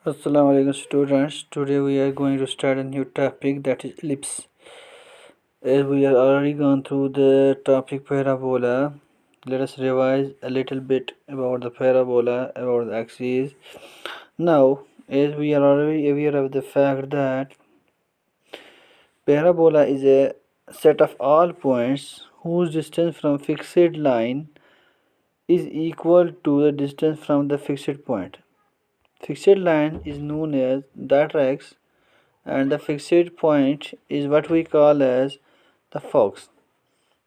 Assalamu alaikum students. Today we are going to start a new topic, that is ellipse. As we are already gone through the topic parabola, let us revise a little bit about the parabola, about the axis. Now, as we are already aware of the fact that parabola is a set of all points whose distance from fixed line is equal to the distance from the fixed point. Fixed line is known as directrix and the fixed point is what we call as the focus.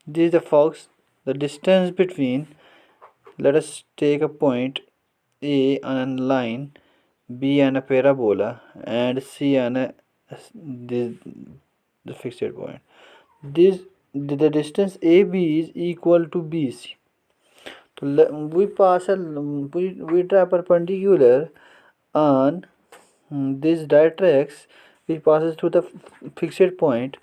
This is the focus, the distance between, let us take a point A on a line, B on a parabola, and C on the fixed point. This the distance AB is equal to BC. So we draw perpendicular on this directrix which passes through the fixed point.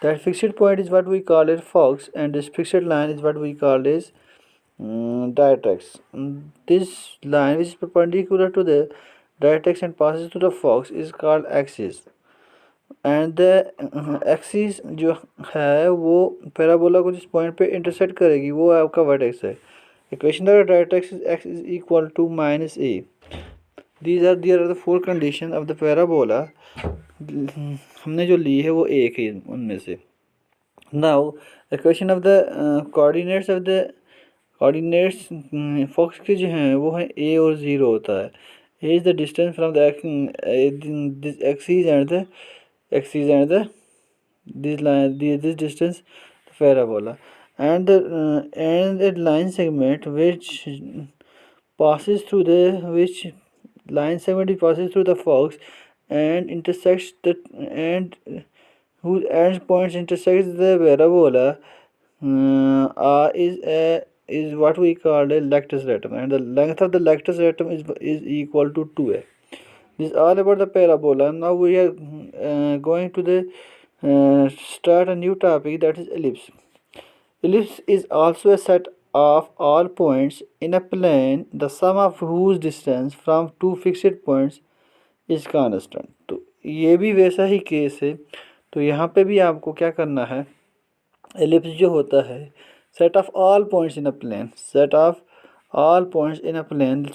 That fixed point is what we call as focus, and this fixed line is what we call as directrix. This line which is perpendicular to the directrix and passes through the focus is called axis. And the axis जो है वो parabola को जिस point पे intersect करेगी वो आपका vertex है. Equation the directrix x is equal to minus a. There are the four condition of the parabola. हमने जो ली है वो एक है उनमें से. Now equation of the coordinates focus के जो हैं वो है ए और ज़ीरो होता है. A is the distance from the axis and this distance the parabola, and the line segment which passes through the focus and intersects whose end points intersects the parabola is what we call a lectus datum, and the length of the lectus datum is equal to 2a. This is all about the parabola. Now we are going to start a new topic, that is ellipse. Ellipse is also a set of all points in a plane, the sum of whose distance from two fixed points is constant. तो ये भी वैसा ही case है. तो यहाँ पे भी आपको क्या करना है, एलिप्स जो होता है set of all points in a plane, set of all points in a plane.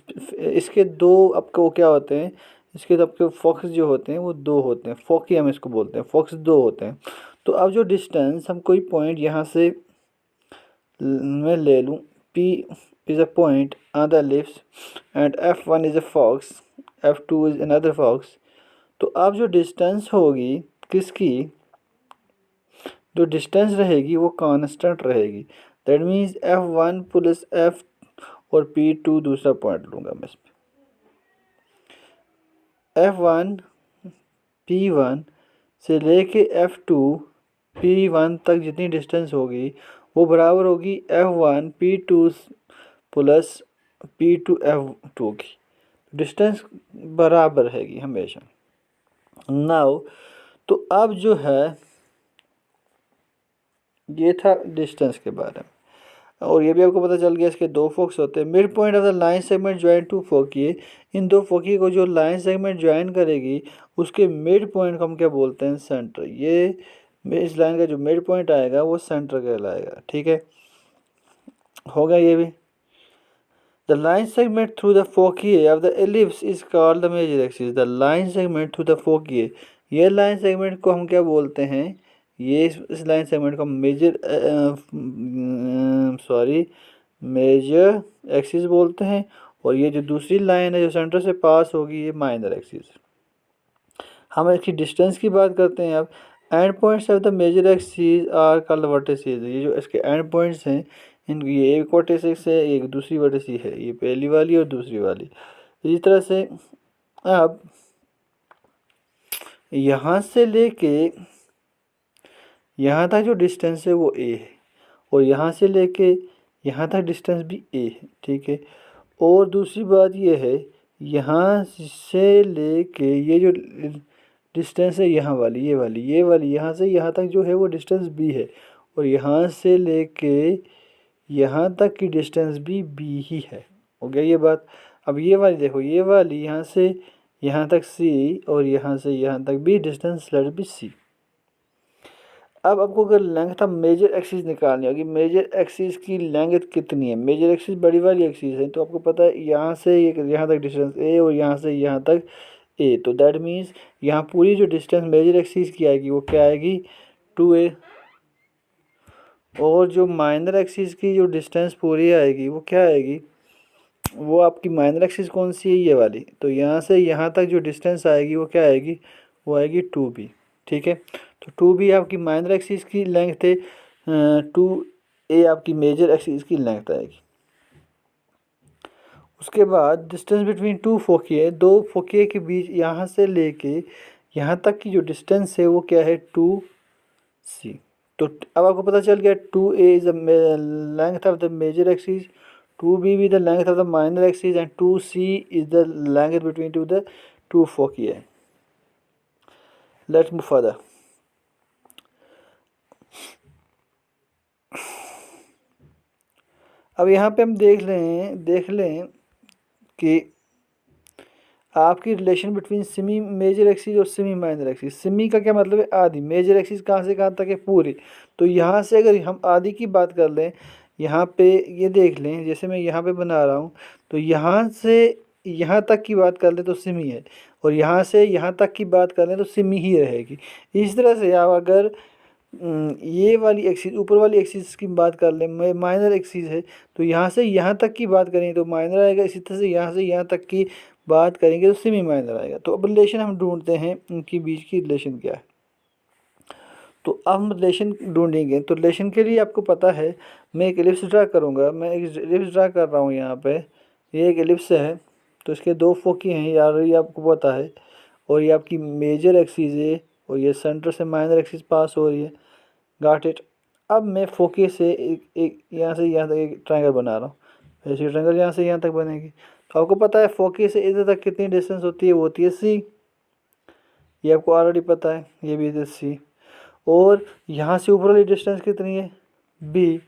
इसके दो आपको क्या होते हैं, इसके आपके फोकस जो होते हैं वो दो होते हैं. फोकी हम इसको बोलते हैं, फोकस दो होते हैं. तो अब जो डिस्टेंस हम कोई पॉइंट यहाँ से मैं ले लूँ, P is a point on the ellipse and F1 is a fox, F2 is another fox. तो अब जो डिस्टेंस होगी किसकी, जो डिस्टेंस रहेगी वो कांस्टेंट रहेगी. That means F1 plus F और P2 दूसरा पॉइंट लूँगा मैं इसमें. F1 P1 से लेके F2 P1 तक जितनी डिस्टेंस होगी वो बराबर होगी F1 P2 plus P2 F2 की. डिस्टेंस बराबर रहेगी हमेशा. नाउ तो अब जो है ये था डिस्टेंस के बारे में, और ये भी आपको पता चल गया इसके दो फोकस होते हैं. Mid point of the line segment join two foci. इन दो फोकी को जो लाइन सेगमेंट ज्वाइन करेगी उसके मिड पॉइंट को हम क्या बोलते हैं, सेंटर. ये इस लाइन का जो मिड पॉइंट आएगा वो सेंटर कहलाएगा. ठीक है, होगा ये भी. The line segment through the foci of the ellipse is called the major axis. The line segment through the foci, ये लाइन सेगमेंट को हम क्या बोलते हैं, ये इस लाइन सेगमेंट को मेजर एक्सिस बोलते हैं. और ये जो दूसरी लाइन है जो सेंटर से पास होगी ये माइनर एक्सिस. हम इसकी डिस्टेंस की बात करते हैं. अब end points of the major axis are called vertices. ये जो इसके एंड पॉइंट्स हैं इनकी, ये एक वर्टिसेस है, एक दूसरी वर्टिसेस है, ये पहली वाली और दूसरी वाली. इसी तरह से अब यहाँ से लेके यहाँ तक जो डिस्टेंस है वो a है, और यहाँ से लेके यहाँ तक डिस्टेंस भी a है. ठीक है, और दूसरी बात ये है यहाँ से लेके ये जो डिस्टेंस है यहाँ वाली, ये वाली यहाँ से यहाँ तक जो है वो डिस्टेंस b है, और यहाँ से लेके यहाँ तक की डिस्टेंस भी b ही है. हो गया ये बात. अब ये वाली देखो, ये वाली यहाँ से यहाँ तक सी और यहाँ से यहाँ तक b distance, let b c. अब आपको अगर लेंथ ऑफ मेजर एक्सिस निकालनी होगी, मेजर एक्सिस की लेंथ कितनी है, मेजर एक्सिस बड़ी वाली एक्सिस है, तो आपको पता है यहाँ से यहाँ तक डिस्टेंस ए और यहाँ से यहाँ तक ए, तो दैट मीन्स यहाँ पूरी जो डिस्टेंस मेजर एक्सिस की आएगी वो क्या आएगी, 2a। और जो माइनर एक्सिस की जो डिस्टेंस पूरी आएगी वो क्या आएगी, वो आपकी माइनर एक्सिस कौन सी है, ये वाली, तो यहाँ से यहाँ तक जो डिस्टेंस आएगी वो क्या आएगी, वो आएगी 2b। ठीक है, तो 2b आपकी माइनर एक्सिस की लेंथ है, 2a आपकी मेजर एक्सिस की लेंथ आएगी। उसके बाद डिस्टेंस बिटवीन टू फोकिये, दो फोकिये के बीच यहाँ से लेके यहाँ तक की जो डिस्टेंस है वो क्या है, 2c। तो अब आपको पता चल गया 2a is the length of the major axis, 2b भी the length of the minor axis and 2c is the length between two the two foci. Let's move further. अब यहाँ पे हम देख लें कि आपकी relation between semi major axis और सेमी माइनर एक्सिस। सेमी का क्या मतलब है, आधी। मेजर एक्सिस कहाँ से कहाँ तक है, पूरी। तो यहाँ से अगर हम आधी की बात कर लें, यहाँ पे ये देख लें, जैसे मैं यहाँ पे बना रहा हूँ, तो यहाँ से यहाँ तक की बात कर लें तो सेमी है, और यहाँ से यहाँ तक की बात कर लें तो सेमी ही रहेगी। इस तरह से आप अगर ये वाली एक्सिस, ऊपर वाली एक्सिस की बात कर लें, माइनर एक्सिस है, तो यहाँ से यहाँ तक की बात करें तो माइनर आएगा, इसी तरह से यहाँ तक की बात करेंगे तो सेमी माइनर आएगा। तो अब रिलेशन हम ढूंढते हैं, उनकी बीच की रिलेशन क्या है। तो अब हम रिलेशन ढूंढेंगे, तो रिलेशन के लिए आपको पता है, मैं एक एलिप्स ड्रा करूँगा। मैं एक एलिप्स ड्रा कर रहा हूँ यहाँ पे, ये एक एलिप्स है, तो इसके दो फोकी हैं यार, ये आपको पता है, और ये आपकी मेजर एक्सिस है, और ये सेंटर से माइनर एक्सिस पास हो रही है। Got it. अब मैं फोकी से एक यहाँ से यहाँ तक एक ट्रायंगल बना रहा हूँ, ऐसी ट्रायंगल यहाँ से यहाँ तक बनेगी। तो आपको पता है फोकी से इधर तक कितनी डिस्टेंस होती है, वो होती है सी, ये आपको ऑलरेडी पता है, ये भी सी। और यहाँ से ऊपर वाली डिस्टेंस कितनी है, बी।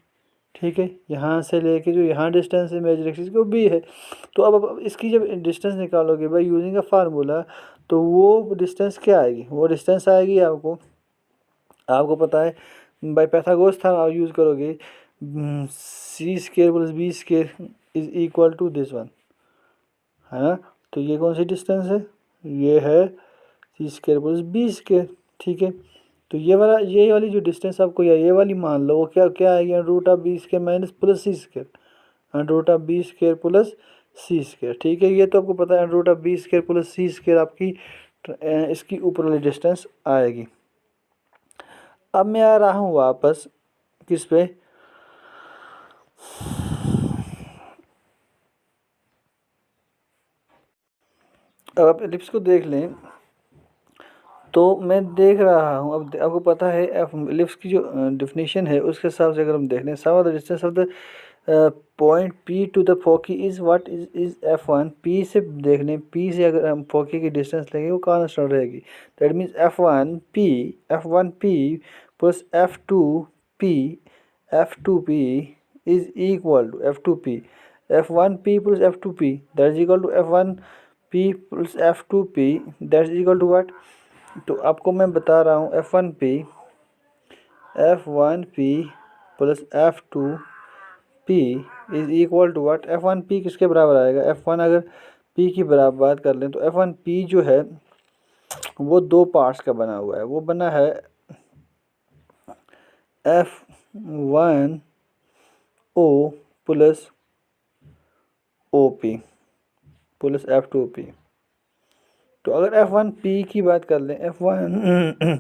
ठीक है, यहाँ से लेके जो यहाँ डिस्टेंस है मेजर एक्सिस की, वो बी है। तो अब इसकी जब डिस्टेंस निकालोगे बाई यूजिंग अ फार्मूला, तो वो डिस्टेंस क्या आएगी, वो डिस्टेंस आएगी आपको पता है, बाई पैथागोरस थ्योरम यूज़ करोगे, c square plus B square is equal to this one, है ना। तो ये कौन सी डिस्टेंस है, ये है C square plus B square. ठीक है, तो ये वाली जो डिस्टेंस आपको या ये वाली मान लो, वो क्या क्या आएगी, root of b square minus plus C square, root of b square plus C square. ठीक है, ये तो आपको पता है, root of b square plus C square आपकी इसकी ऊपर वाली डिस्टेंस आएगी। अब मैं आ रहा हूँ वापस किस पे, अब आप एलिप्स को देख लें, तो मैं देख रहा हूँ, अब आपको पता है एफ एलिप्स की जो डेफिनेशन है उसके हिसाब से अगर हम देख लें, sum of the distance of the point P to the foci is what is F1। P से देख लें, पी से अगर हम फोकी की डिस्टेंस लेंगे वो कांस्टेंट रहेगी, that means F1P plus F2P is equal to F2P, F1P plus F2P that is equal to F1P plus F2P that is equal to what. तो आपको मैं बता रहा हूँ, F1P plus F2P is equal to what, F1P किसके बराबर आएगा, F1 अगर P की बराबर बात कर लें तो F1P जो है वो दो पार्ट्स का बना हुआ है, वो बना है F1O plus OP plus F2P। तो अगर F1P की बात कर लें, F1O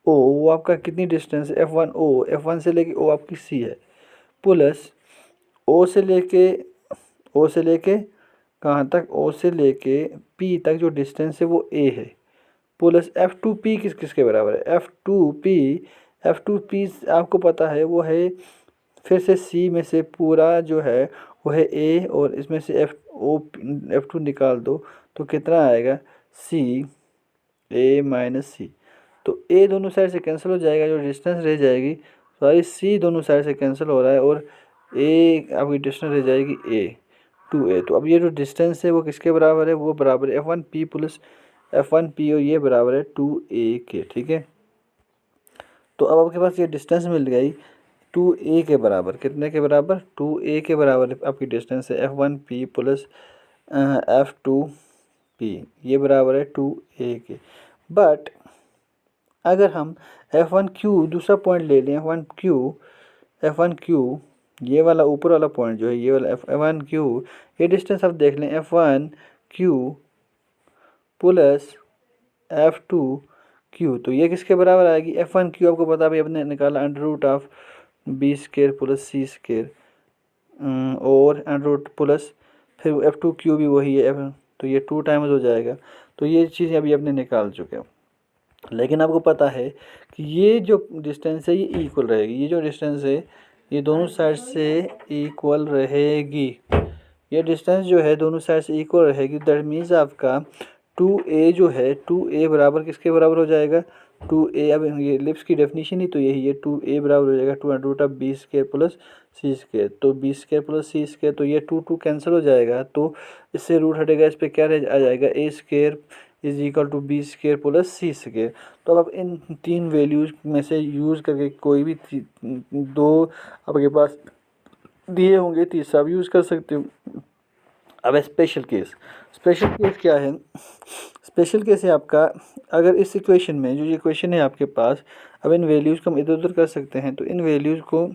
वो आपका कितनी डिस्टेंस है, F1O, F1 से लेके O आपकी C है, प्लस O से लेके कहाँ तक, O से लेके P तक जो डिस्टेंस है वो A है, प्लस F2P किसके बराबर है, F2P आपको पता है वो है, फिर से C में से पूरा जो है वो है A, और इसमें से F2 निकाल दो तो कितना आएगा, A माइनस C। तो A दोनों साइड से कैंसिल हो जाएगा, जो डिस्टेंस रह जाएगी, सॉरी C दोनों साइड से कैंसिल हो रहा है, और A आपकी डिस्टेंस रह जाएगी A। 2a। तो अब ये जो डिस्टेंस है वो किसके बराबर है, वो बराबर है f1p प्लस f1p, और ये बराबर है 2a के। ठीक है, तो अब आपके पास ये डिस्टेंस मिल गई 2a के बराबर। कितने के बराबर, 2a के बराबर आपकी डिस्टेंस है f1p प्लस f2p, ये बराबर है 2a के। बट अगर हम f1q दूसरा पॉइंट ले लें, f1q ये वाला ऊपर वाला पॉइंट जो है, ये वाला f1q, ये डिस्टेंस आप देख लें f1q प्लस f2q, तो ये किसके बराबर आएगी, f1q आपको पता भाई अपने निकाला under root of b square plus C square, और अंडर रूट प्लस फिर f2q भी वही है, तो ये 2 टाइम्स हो जाएगा। तो ये चीज़ें अभी अपने निकाल चुके हैं। लेकिन आपको पता है कि ये जो डिस्टेंस है ये इक्वल रहेगी, ये जो डिस्टेंस है ये दोनों साइड से इक्वल रहेगी, ये डिस्टेंस जो है दोनों साइड से इक्वल रहेगी। दैट मीन्स आपका 2a जो है 2a बराबर किसके बराबर हो जाएगा, 2a, अब ये एलिप्स की डेफिनेशन ही तो यही है, 2a बराबर हो जाएगा 2 under root of b square plus C square. तो बी स्केयर प्लस सी स्केयर, तो ये 2 कैंसिल हो जाएगा, तो इससे रूट हटेगा, इस पर क्या आ जाएगा, a square is equal to B square plus C square. तो अब आप इन 3 वैल्यूज में से यूज़ करके कोई भी 2 आपके पास दिए होंगे, तीसरा आप यूज़ कर सकते हो। अब स्पेशल केस, स्पेशल केस क्या है, स्पेशल केस है आपका, अगर इस इक्वेशन में जो ये इक्वेशन है आपके पास, अब इन वैल्यूज़ को हम इधर उधर कर सकते हैं, तो इन वैल्यूज़ को,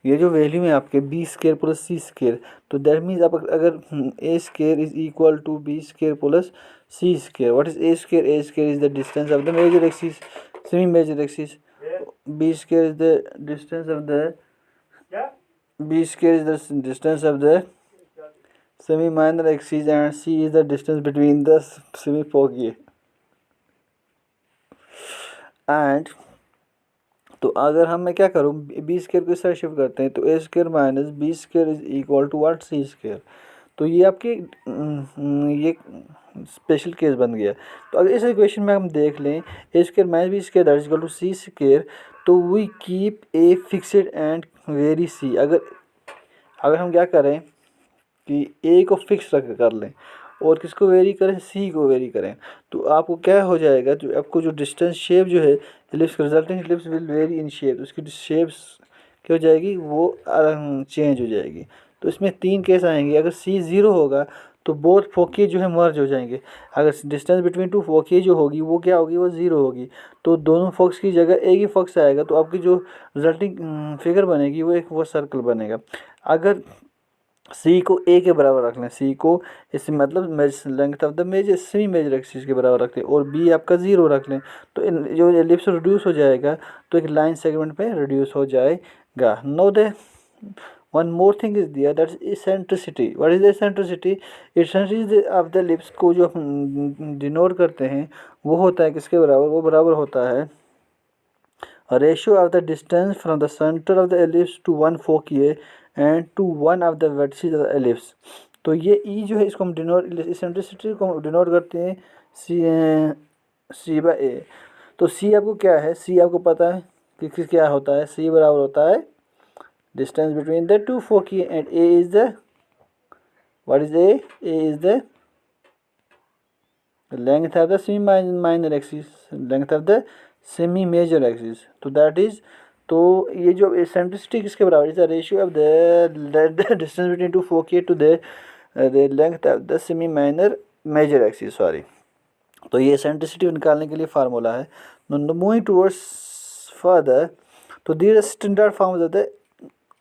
ये जो वैल्यू है आपके बी स्केयर प्लस सी स्केयर, तो दैट मीन्स आप अगर A square is equal to B square plus C square, what is A square, A square is the distance of the major axis, semi major axis, B square is the distance of the, B square is the distance of the semi minor axis and c is the distance between the semi foci। And तो अगर हम मैं क्या करूँ, B square को इस तरह shift करते हैं, तो A square minus B square is equal to what, C square. तो ये आपके ये स्पेशल केस बन गया। तो अगर इस इक्वेशन में हम देख लें A square minus B square that is equal to C square, तो we keep A fixed and vary C. अगर हम क्या करें कि ए को फिक्स रख कर लें और किसको वेरी करें, सी को वेरी करें, तो आपको क्या हो जाएगा, जो आपको जो डिस्टेंस शेप जो है ellipse, resulting ellipse will very in shape, उसकी शेप्स क्या हो जाएगी, वो चेंज हो जाएगी। तो इसमें 3 केस आएंगे, अगर सी 0 होगा तो बोथ फोकी जो है मर्ज हो जाएंगे, अगर डिस्टेंस बिटवीन 2 फोकी जो होगी वो क्या होगी, वो 0 होगी, तो दोनों फोक्स की जगह एक ही फोक्स आएगा, तो आपकी जो रिजल्टिंग फिगर बनेगी वो एक वो सर्कल बनेगा। अगर सी को ए के बराबर रख लें, सी को इस मतलब length of the major semi major axis के बराबर रख लें, और बी आपका 0 रख लें, तो इन जो एलिप्स रिड्यूस हो जाएगा, तो एक लाइन सेगमेंट पे रिड्यूस हो जाएगा। No they one more thing is there, that is eccentricity. What is the eccentricity, eccentricity of the ellipse को जो हम डिनोट करते हैं वो होता है किसके बराबर, वो बराबर होता है ratio of the distance from the centre of the ellipse to one foci and to one of the vertices of the ellipse. तो ये ई जो है इसको हम डिनोट, इसेंट्रिसिटी को हम डिनोट करते हैं सी बाय ए। तो सी आपको क्या है, सी आपको पता है कि क्या होता है, सी बराबर होता है distance between the 2 foci and a is the, what is a is the length of the semi minor axis, length of the semi major axis. तो दैट इज, तो ये जो एसेंट्रिसिटी किसके बराबर, is the ratio of the distance between 2 foci to the length of the semi minor major axis, sorry. तो ये एसेंट्रिसिटी निकालने के लिए फार्मूला है। मूविंग टूवर्ड्स फर्दर, तो their standard form of the,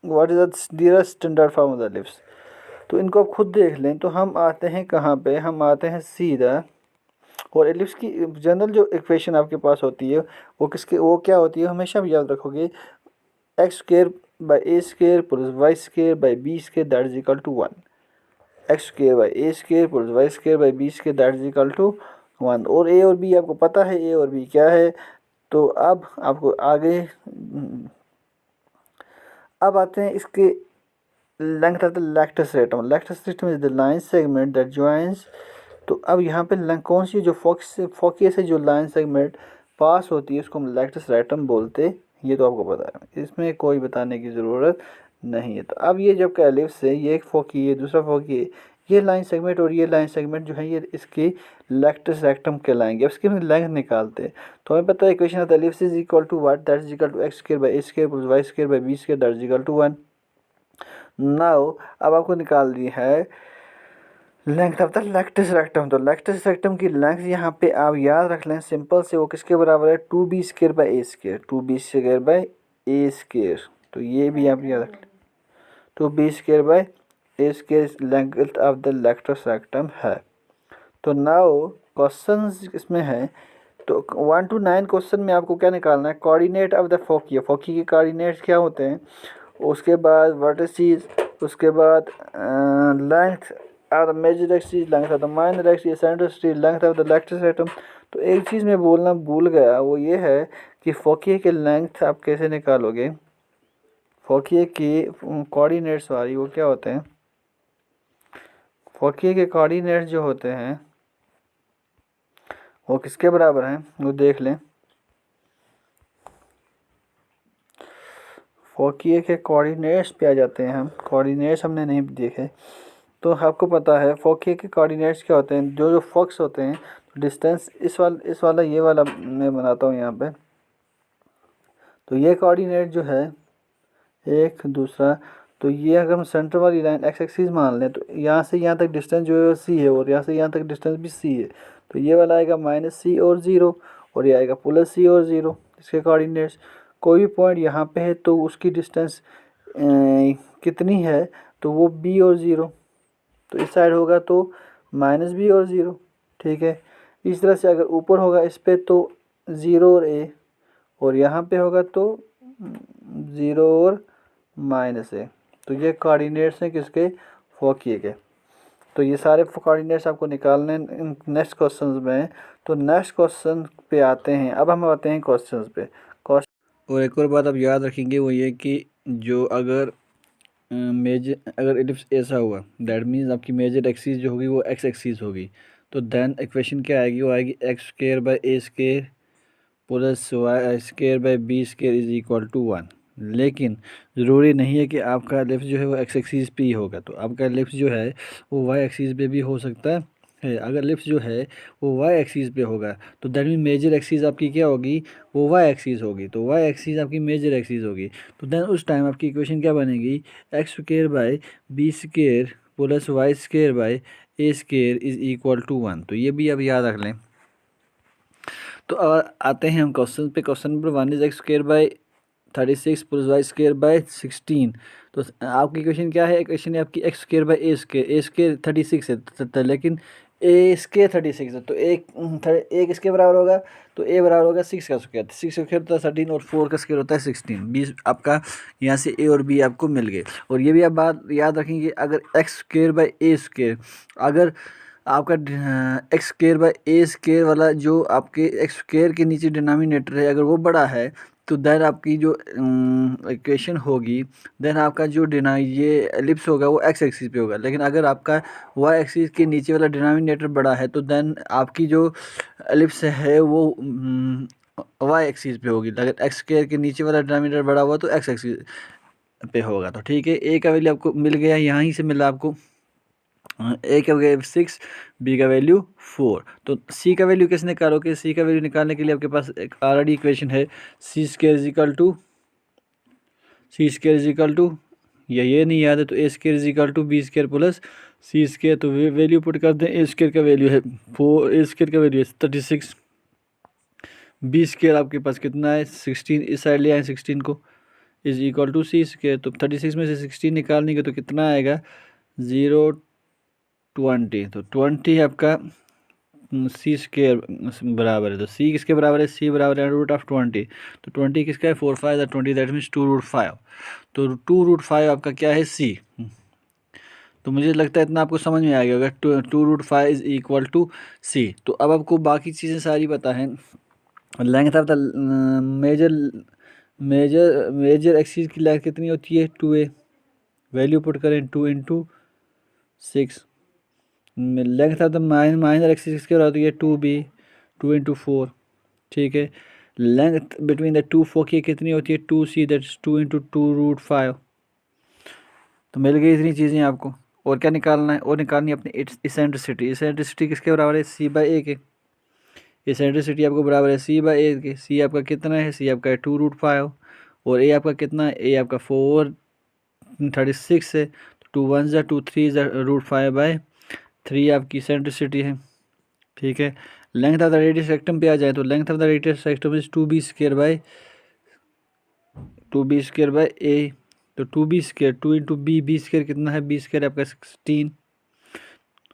what is the their standard form of the ellipse. तो इनको आप खुद देख लें, तो हम आते हैं कहाँ पे, हम आते हैं सीधा, और एलिप्स की जनरल जो इक्वेशन आपके पास होती है वो किसके, वो क्या होती है, हमेशा भी याद रखोगे, x square by a square plus y square by b square that is equal to 1, x square by a square plus y square by b square that is equal to 1। और ए और बी आपको पता है, ए और B क्या है। तो अब आपको आगे, अब आते हैं इसके length of the latus rectum. Latus rectum is the line segment that joins. तो अब यहाँ पे कौन सी जो फोकियस से जो लाइन सेगमेंट पास होती है उसको हम लेक्टस रेटम बोलते, ये तो आपको पता है, इसमें कोई बताने की ज़रूरत नहीं है। तो अब ये जब का एलिप्स है, ये एक फोकी है, दूसरा फोकी है, ये लाइन सेगमेंट और ये लाइन सेगमेंट जो है ये इसकी लेक्टस रेक्टम कहलाएंगे। अब इसकी हम लेंथ निकालते हैं। तो हमें पता है equation of ellipse is equal to what, that is equal to x square by A square plus Y square by B square, that is equal to 1। Now अब आपको निकालनी है length of the latus rectum. तो latus rectum की length यहाँ पे आप याद रख लें सिंपल से, वो किसके बराबर है, 2b square by A square, 2b square by A square. तो ये भी आप याद रख लें, 2b square by A square length of the latus rectum है। तो नाउ क्वेश्चन इसमें है, तो 1 to 9 क्वेश्चन में आपको क्या निकालना है, कोऑर्डिनेट ऑफ द फोकी। फोकी के कोऑर्डिनेट्स क्या होते हैं, उसके बाद वर्टिसेस, उसके बाद length of the major axis, length of the minor axis, eccentricity, length of the latus rectum. तो एक चीज़ मैं बोलना भूल गया, वो ये है कि फोकी के लेंथ आप कैसे निकालोगे। फोकी की कोऑर्डिनेट्स वाली वो क्या होते हैं, फोकी के कोऑर्डिनेट्स जो होते हैं वो किसके बराबर हैं, वो देख लें। फोकी के कोऑर्डिनेट्स पे आ जाते हैं हम, कोऑर्डिनेट्स हमने नहीं देखे। तो आपको पता है फोकी के कोऑर्डिनेट्स क्या होते हैं, जो जो फोक्स होते हैं, डिस्टेंस इस वाला ये वाला मैं बनाता हूँ यहाँ पे। तो ये कोऑर्डिनेट जो है एक दूसरा, तो ये अगर हम सेंटर वाली लाइन एक्स एक्सिस मान लें, तो यहाँ से यहाँ तक डिस्टेंस जो है सी है, और यहाँ से यहाँ तक डिस्टेंस भी सी है। तो ये वाला आएगा -c और 0, और ये आएगा +c और 0, इसके कोऑर्डिनेट्स। कोई भी पॉइंट यहाँ पे है तो उसकी डिस्टेंस कितनी है, तो वो b और 0। तो इस साइड होगा तो -b और 0, ठीक है। इस तरह से अगर ऊपर होगा इस पे तो 0 और a, और यहाँ पे होगा तो 0 और -a। तो ये कोऑर्डिनेट्स हैं किसके, फोकी के। तो ये सारे कोऑर्डिनेट्स आपको निकालने नेक्स्ट क्वेश्चन में। तो नेक्स्ट क्वेश्चन पे आते हैं, अब हम आते हैं क्वेश्चन पे। और एक और बात आप याद रखेंगे वो ये कि जो अगर अगर एलिप्स ऐसा हुआ, दैट मीन्स आपकी मेजर एक्सिस जो होगी वो एक्स एक्सिस होगी। तो देन इक्वेशन क्या आएगी, वो आएगी x square by A square plus Y square by B square is equal to 1। लेकिन ज़रूरी नहीं है कि आपका एलिप्स जो है वो एक्स एक्सिस पे ही होगा। तो आपका एलिप्स जो है वो वाई एक्सिस पे भी हो सकता है। अगर एलिप्स जो है वो वाई एक्सिस पे होगा तो दैट मीन मेजर एक्सिस आपकी क्या होगी, वो वाई एक्सिस होगी। तो वाई एक्सिस आपकी मेजर एक्सिस होगी। तो देन उस टाइम आपकी इक्वेशन क्या बनेगी, x square by B square plus Y square by A square is equal to 1। तो ये भी आप याद रख लें। तो अब आते हैं हम क्वेश्चन पे। Question number 1 is x square by 36 plus Y square by 16। तो आपकी इक्वेशन क्या है, इक्वेशन है आपकी x square by A square 36 है, लेकिन ए स्क्वायर 36 है। तो एक इसके बराबर होगा, तो ए बराबर होगा 6 का स्क्वायर, 6 का स्क्वायर होता है 13, और 4 का स्क्वायर होता है 16। 20 आपका यहाँ से ए और बी आपको मिल गए। और ये भी आप बात याद रखेंगे, अगर x square by A square, अगर आपका x square by A square वाला जो आपके एक्स स्क्वायर के नीचे डिनोमिनेटर है, अगर वो बड़ा है तो देन आपकी जो इक्वेशन होगी, देन आपका जो ये एलिप्स होगा वो एक्स एक्सिस पे होगा। लेकिन अगर आपका वाई एक्सिस के नीचे वाला डिनोमिनेटर बड़ा है तो देन आपकी जो एलिप्स है वो वाई एक्सिस पे होगी। अगर एक्स स्क्वायर के नीचे वाला डिनोमिनेटर बड़ा हुआ तो एक्स एक्सिस पे होगा। तो ठीक है, ए का वैल्यू आपको मिल गया, यहाँ ही से मिला आपको। ए का वैल्यू 6, बी का वैल्यू 4। तो सी का वैल्यू कैसे निकालोगे, सी का वैल्यू निकालने के लिए आपके पास एक ऑलरेडी इक्वेशन है, C square is equal to या ये नहीं याद है तो A square is equal to B square plus C square. तो वैल्यू पुट कर दें, ए स्क्वायर का वैल्यू है 4, ए स्क्वायर का वैल्यू है 36, बी स्क्वायर आपके पास कितना है 16, इस साइड ले आए 16 को, is equal to c square. तो 36 में से 16 निकालने तो कितना आएगा 0 20। तो 20 आपका सी स्क्वायर बराबर है। तो सी किसके बराबर है, सी बराबर है √20। तो 20 किसका है 4 5 20, दैट मीन्स 2√5। तो 2√5 आपका क्या है सी। तो मुझे लगता है इतना आपको समझ में आ गया होगा, 2√5 इज इक्वल टू सी। तो अब आपको बाकी चीज़ें सारी पता है। Length of the major axis की लेंथ कितनी होती है 2a, वैल्यू पुट करें 2 × 6। Length of the minor axis किसके होती है 2b, 2 × 4, ठीक है। लेंथ बिटवीन द टू फोकी कितनी होती है 2c, दैट इज 2 × 2√5। तो मिल गई इतनी चीज़ें आपको। और क्या निकालना है, और निकालनी है अपनी इसेंट्रिसिटी। इसेंट्रिसिटी किसके बराबर है, C/A के। इसेंट्रिसिटी आपको बराबर है C/A के। C आपका कितना है, C आपका है 2√5 और A आपका कितना है, A आपका 436 है। तो 2 1 ज़ा 2 3 ज़ा √5/3 आपकी इसेंट्रिसिटी है। ठीक है, length of the radius rectum पे आ जाए तो length of the radius rectum is 2b² तो 2b², 2 इंटू b² कितना है, b² आपका 16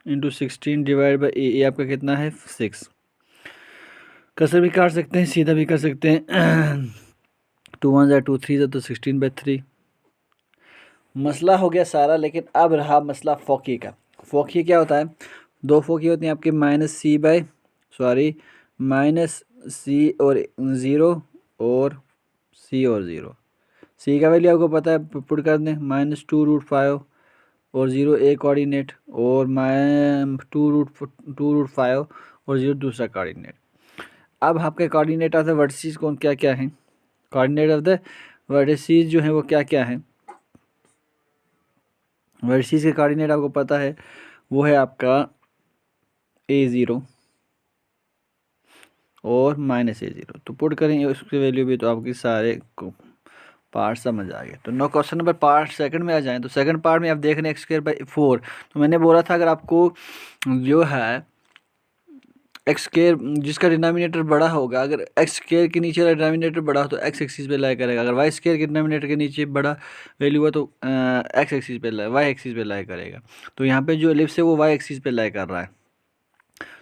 इंटू 16 डिवाइड बाई ए आपका कितना है 6। कसर भी काट सकते हैं, सीधा भी कर सकते हैं। 2 1 ज़ा 2 3 ज़ा तो 16/3। मसला हो गया सारा, लेकिन अब रहा मसला फोकी का। फोकी क्या होता है, दो फोकी होती हैं आपके -C और 0 और C और 0। C का वैल्यू आपको पता है, पुट कर दें -2√5 और 0 एक कोऑर्डिनेट और -2√5 और 0 दूसरा कोऑर्डिनेट। अब आपके कोऑर्डिनेट ऑफ द वर्टिसेस कौन क्या क्या हैं, कोऑर्डिनेट ऑफ द वर्टिसेस जो हैं वो क्या क्या हैं। वर्टिसेस के कोऑर्डिनेट आपको पता है, वो है आपका A0 और -A0। तो पुट करेंगे उसकी वैल्यू भी, तो आपकी सारे पार्ट समझ आ गए। तो no question number part second में आ जाएं, तो सेकंड पार्ट में आप देख रहे हैं x²/4। तो मैंने बोला था अगर आपको जो है x² जिसका डिनोमिनेटर बड़ा होगा, अगर x² के नीचे डिनोमिनेटर बड़ा हो तो x एक्सिस पे लाई करेगा, अगर y² के डिनोमिनेटर के नीचे बड़ा वैल्यू हुआ तो x एक्सिस पे y एक्सिस पे लाई करेगा। तो यहाँ पे जो एलिप्स है वो y एक्सिस पे लाई कर रहा है।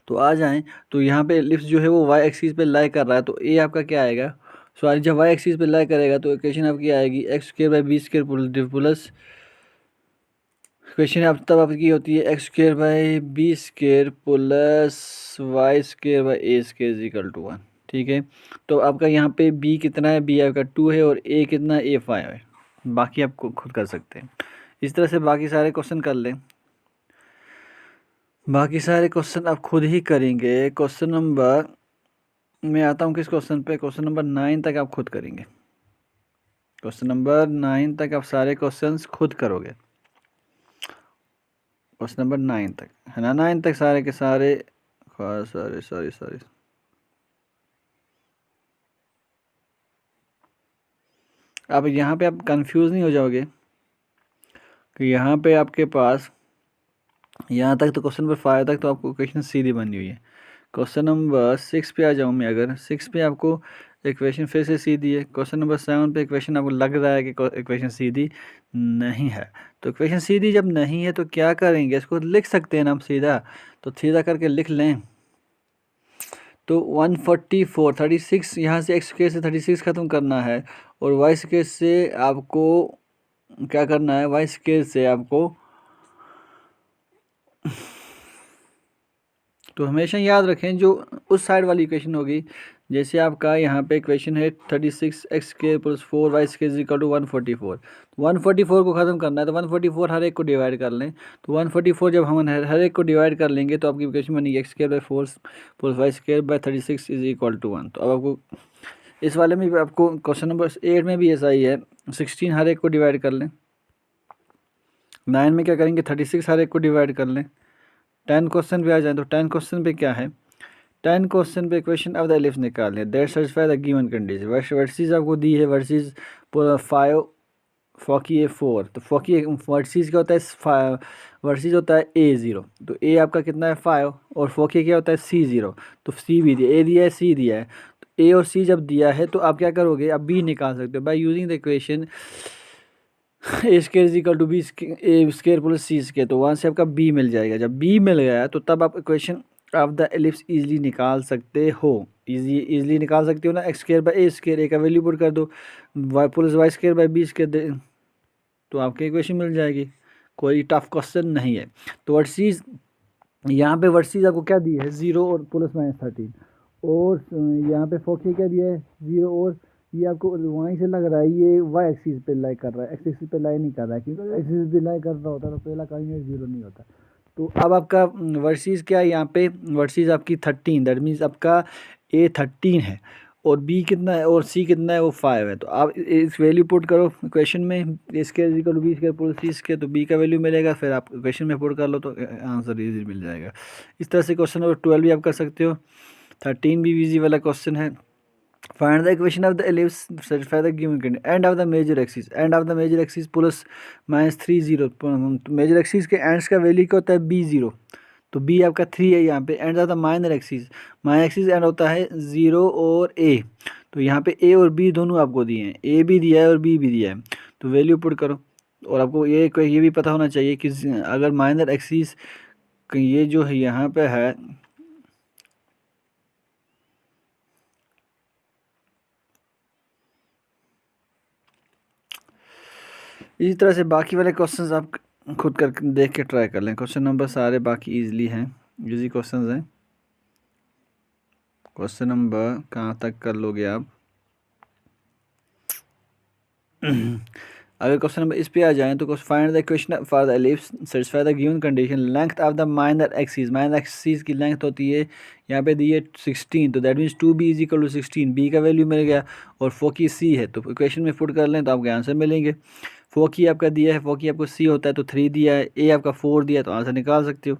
तो आ जाएं, तो यहाँ पे एलिप्स जो है वो y एक्सिस पे लाई कर रहा है, तो a आपका क्या आएगा, सॉरी जब y एक्सिस पे लाई करेगा तो इक्वेशन आपकी आएगी x² प्लस इक्वेशन अब तब आपकी होती है x² plus y² equal to 1। ठीक है, तो आपका यहाँ पे b कितना है, b आपका 2 है और a कितना है, a 5 है। बाकी आपको खुद कर सकते हैं। इस तरह से बाकी सारे क्वेश्चन कर लें, बाकी सारे क्वेश्चन आप खुद ही करेंगे। क्वेश्चन नंबर, मैं आता हूँ किस क्वेश्चन पे, क्वेश्चन नंबर 9 तक आप खुद करेंगे। क्वेश्चन नंबर 9 तक आप सारे क्वेश्चंस खुद करोगे। क्वेश्चन नंबर 9 तक है ना, 9 तक सारे के सारे, सॉरी अब यहाँ पे आप कंफ्यूज नहीं हो जाओगे कि यहाँ पे आपके पास यहाँ तक तो क्वेश्चन नंबर 5 तक तो आपको इक्वेशन सीधी बनी हुई है। क्वेश्चन नंबर 6 पे आ जाऊँ मैं, अगर 6 पे आपको इक्वेशन फिर से सीधी है। क्वेश्चन नंबर 7 पे इक्वेशन आपको लग रहा है कि इक्वेशन सीधी नहीं है, तो इक्वेशन सीधी जब नहीं है तो क्या करेंगे, इसको लिख सकते हैं ना हम सीधा, तो सीधा करके लिख लें। तो 144 36 यहाँ से x² से 36 ख़त्म करना है और y² से आपको क्या करना है, y² से आपको तो हमेशा याद रखें जो उस साइड वाली इक्वेशन होगी, जैसे आपका यहाँ पे इक्वेशन है 36x² plus 4y² equal to 144। 144 को ख़त्म करना है तो 144 हर एक को डिवाइड कर लें। तो 144 जब हम हर एक को डिवाइड कर लेंगे तो आपकी इक्वेशन बनेगी x² 4 plus y² 36 is equal to 1। तो अब आपको इस वाले में भी आपको क्वेश्चन नंबर 8 में भी ऐसा ही है, 16 हर एक को डिवाइड कर लें। 9 में क्या करेंगे, 36 हर एक को डिवाइड कर लें। 10 क्वेश्चन पे आ जाए, तो 10 क्वेश्चन पे क्या है, 10 क्वेश्चन पे इक्वेशन ऑफ द एलिप्स निकालने हैं that satisfy the given condition. Versus आपको दी है, वर्सेस 5 फोकी है 4। तो फोकी वर्सेस क्या होता है, वर्सेस होता है A0, तो A आपका कितना है 5 और फोकी क्या होता है C0, तो C भी दिया, A दिया है C दिया है। तो A और C जब दिया है तो आप क्या करोगे, आप B निकाल सकते हो by using the equation A² is equal to A² plus C²। तो वहाँ से आपका B मिल जाएगा। जब B मिल गया तो तब आप equation of the ellipse easily निकाल सकते हो, इजीली निकाल सकते हो ना। x²/a², A का वैल्यू पुट कर दो, y प्लस y²/b², तो आपकी इक्वेशन मिल जाएगी। कोई टफ क्वेश्चन नहीं है। तो वर्सेस यहाँ पे वर्सेस आपको क्या दी है, 0 और प्लस -13, और यहाँ पे फोकी क्या दिया है 0, और ये आपको वहीं से लग रहा है ये वाई एक्सिस पे लाई कर रहा है, एक्स एक्सिस पे लाई नहीं कर रहा है, क्योंकि एक्सिस पे लाई कर रहा होता तो पहला कोऑर्डिनेट 0 नहीं होता। तो अब आपका वर्सेस क्या है, यहाँ पे वर्सेस आपकी 13, दैट मीन्स आपका A13 है और बी कितना है और सी कितना है, वो 5 है। तो आप इस वैल्यू पुट करो क्वेश्चन में, A square equal to B square plus C square, तो बी का वैल्यू मिलेगा, फिर आप क्वेश्चन में पुट कर लो तो आंसर इजी मिल जाएगा। इस तरह से क्वेश्चन नंबर 12 भी आप कर सकते हो। 13 भी इजी वाला क्वेश्चन है। Find the equation of the ellipse satisfy the given condition end of the major axis. End of the major axis plus minus 3 0। तो मेजर एक्सिस के एंड्स का वैल्यू क्या होता है, बी 0, तो बी आपका 3 है यहाँ पे। And of the minor axis and होता है 0 और ए, तो यहाँ पे ए और बी दोनों आपको दिए हैं, ए भी दिया है और बी भी दिया है, तो वैल्यू पुट करो। और आपको ये भी पता होना चाहिए कि अगर माइनर एक्सिस ये जो है यहाँ पे है, इसी तरह से बाकी वाले क्वेश्चंस आप खुद कर देख के ट्राई कर लें। क्वेश्चन नंबर सारे बाकी इजीली हैं, इजी क्वेश्चंस हैं। क्वेश्चन नंबर कहाँ तक कर लोगे आप अगर क्वेश्चन नंबर इस पे आ जाएं तो find the equation for the ellipse satisfy the given condition. Length of the minor axis की लेंथ होती है यहाँ पे दी है 16, तो that means 2b is equal to 16, b का वैल्यू मिल गया और फोकी c है, तो इक्वेशन में पुट कर लें तो आपके आंसर मिलेंगे। फोकी आपका दिया है, फोकी आपको c होता है तो 3 दिया है, a आपका 4 दिया है, तो आंसर निकाल सकते हो।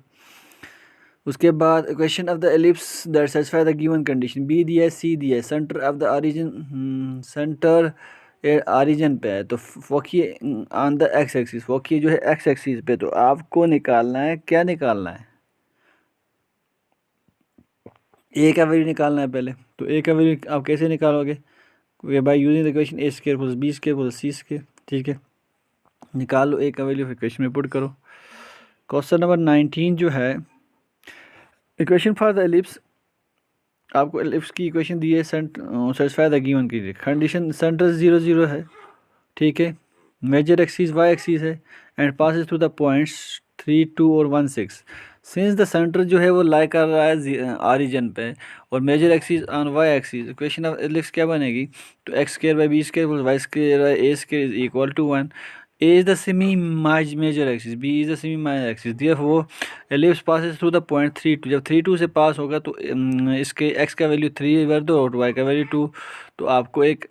उसके बाद equation of the ellipse that satisfy the given condition, B दिया है, सी दिया है, centre of the origin, centre origin पे है, तो foci on the x axis, foci जो है एक्स एक्सिस पे, तो आपको निकालना है, क्या निकालना है, ए का वैल्यू निकालना है पहले। तो ए का वैल्यू आप कैसे निकालोगे, by using the equation A square plus B square plus C square, ठीक है। निकाल लो ए का वैल्यू, फिर इक्वेशन में पुट करो। क्वेश्चन नंबर 19 जो है, इक्वेशन फॉर द एलिप्स, आपको एलिप्स की इक्वेशन दी है, सेटिस्फाई द गिवन की कंडीशन, सेंटर 0 0 है, ठीक है। मेजर एक्सिस वाई एक्सिस है and passes through the points 3 2 और 1 6। सिंस द सेंटर जो है वो लाई कर रहा है ऑरिजिन पे और major axis on Y axis, equation of ellipse क्या बनेगी, तो x square by B square plus Y square by A square is equal to 1। A is the semi major axis, B is the semi minor axis, therefore ellipse passes through the point 3 2। जब 3 2 से पास होगा तो इसके x का value 3 कर दो और y का वैल्यू 2, तो आपको एक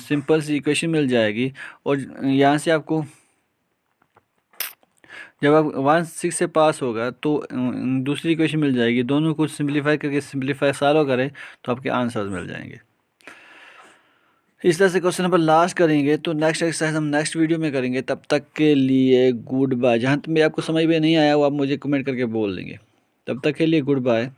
सिंपल सी इक्वेशन मिल जाएगी। और यहाँ से आपको जब आप 1 6 से पास होगा तो दूसरी इक्वेशन मिल जाएगी, दोनों को सिंप्लीफाई करके सिंप्लीफाई सालों करें तो आपके आंसर्स मिल जाएंगे। इस तरह से क्वेश्चन नंबर लास्ट करेंगे, तो नेक्स्ट एक्सरसाइज हम नेक्स्ट वीडियो में करेंगे। तब तक के लिए गुड बाय। जहाँ तक भी आपको समझ में नहीं आया वो आप मुझे कमेंट करके बोल देंगे। तब तक के लिए गुड बाय।